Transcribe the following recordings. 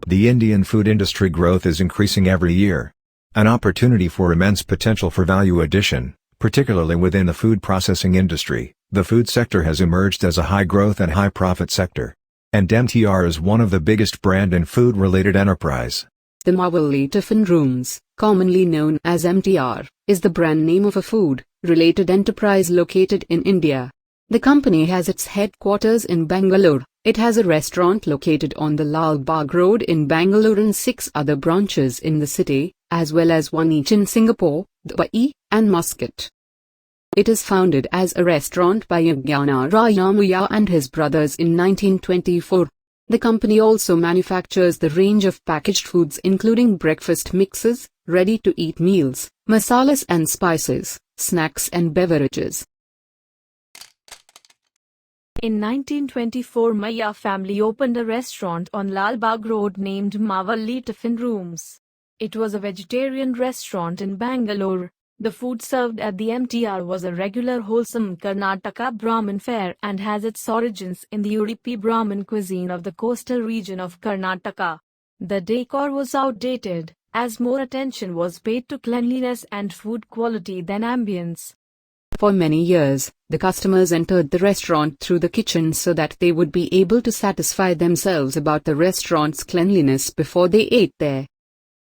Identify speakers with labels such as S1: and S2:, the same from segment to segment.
S1: The Indian food industry growth is increasing every year. An opportunity for immense potential for value addition, particularly within the food processing industry. The food sector has emerged as a high-growth and high-profit sector. And MTR is one of the biggest brand and food-related enterprise.
S2: The Mavalli Tiffin Rooms, commonly known as MTR, is the brand name of a food-related enterprise located in India. The company has its headquarters in Bangalore. It has a restaurant located on the Lal Bagh Road in Bangalore and 6 other branches in the city, as well as one each in Singapore, Dubai, and Muscat. It is founded as a restaurant by Yajnanarayana Maiya and his brothers in 1924. The company also manufactures the range of packaged foods including breakfast mixes, ready-to-eat meals, masalas and spices, snacks and beverages.
S3: In 1924, Maiya family opened a restaurant on Lal Bagh Road named Mavalli Tiffin Rooms. It was a vegetarian restaurant in Bangalore. The food served at the MTR was a regular wholesome Karnataka Brahmin fare and has its origins in the Udipi Brahmin cuisine of the coastal region of Karnataka. The decor was outdated, as more attention was paid to cleanliness and food quality than ambience.
S2: For many years, the customers entered the restaurant through the kitchen so that they would be able to satisfy themselves about the restaurant's cleanliness before they ate there.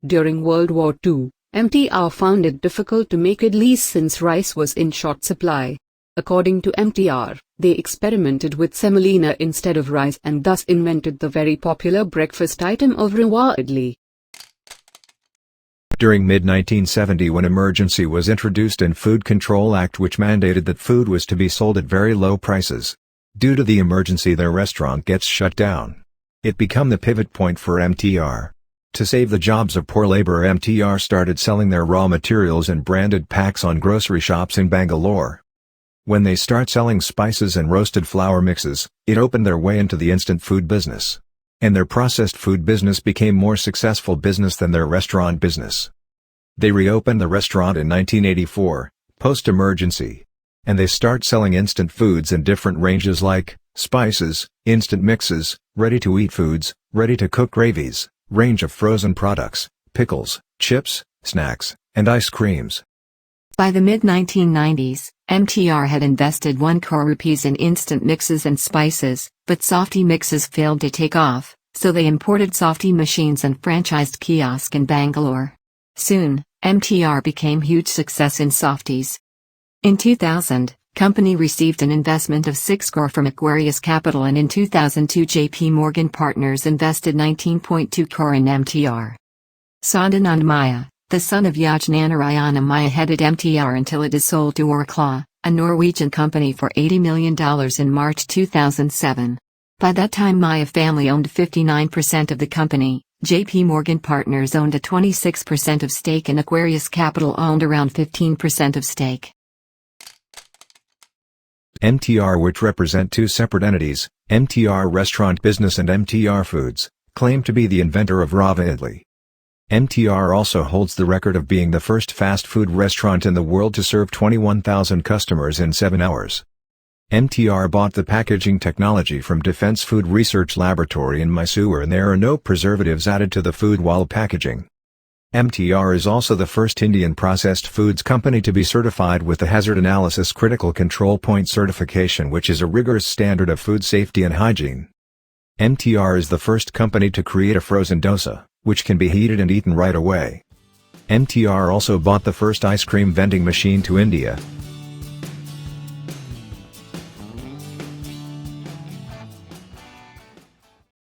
S2: During World War II, MTR found it difficult to make idlis since rice was in short supply. According to MTR, they experimented with semolina instead of rice and thus invented the very popular breakfast item of rawa idli.
S1: During mid-1970, when emergency was introduced in Food Control Act which mandated that food was to be sold at very low prices. Due to the emergency, their restaurant gets shut down. It became the pivot point for MTR. To save the jobs of poor labor, MTR started selling their raw materials in branded packs on grocery shops in Bangalore. When they start selling spices and roasted flour mixes, it opened their way into the instant food business. And their processed food business became more successful business than their restaurant business. They reopened the restaurant in 1984, post-emergency. And they start selling instant foods in different ranges like spices, instant mixes, ready-to-eat foods, ready-to-cook gravies, range of frozen products, pickles, chips, snacks, and ice creams.
S4: By the mid-1990s, MTR had invested 1 crore rupees in instant mixes and spices, but softy mixes failed to take off, so they imported softy machines and franchised kiosk in Bangalore. Soon, MTR became huge success in softies. In 2000, company received an investment of 6 crore from Aquarius Capital, and in 2002 JP Morgan Partners invested 19.2 crore in MTR. Yajnanarayana Maiya, the son of Yajnanarayana Maiya, headed MTR until it is sold to Orkla, a Norwegian company, for $80 million in March 2007. By that time, Maiya family owned 59% of the company, JP Morgan Partners owned a 26% of stake, and Aquarius Capital owned around 15% of stake.
S1: MTR, which represent 2 separate entities, MTR Restaurant Business and MTR Foods, claim to be the inventor of Rava Idli. MTR also holds the record of being the first fast food restaurant in the world to serve 21,000 customers in 7 hours. MTR bought the packaging technology from Defense Food Research Laboratory in Mysore, and there are no preservatives added to the food while packaging. MTR is also the first Indian processed foods company to be certified with the Hazard Analysis Critical Control Point certification, which is a rigorous standard of food safety and hygiene. MTR is the first company to create a frozen dosa, which can be heated and eaten right away. MTR also bought the first ice cream vending machine to India,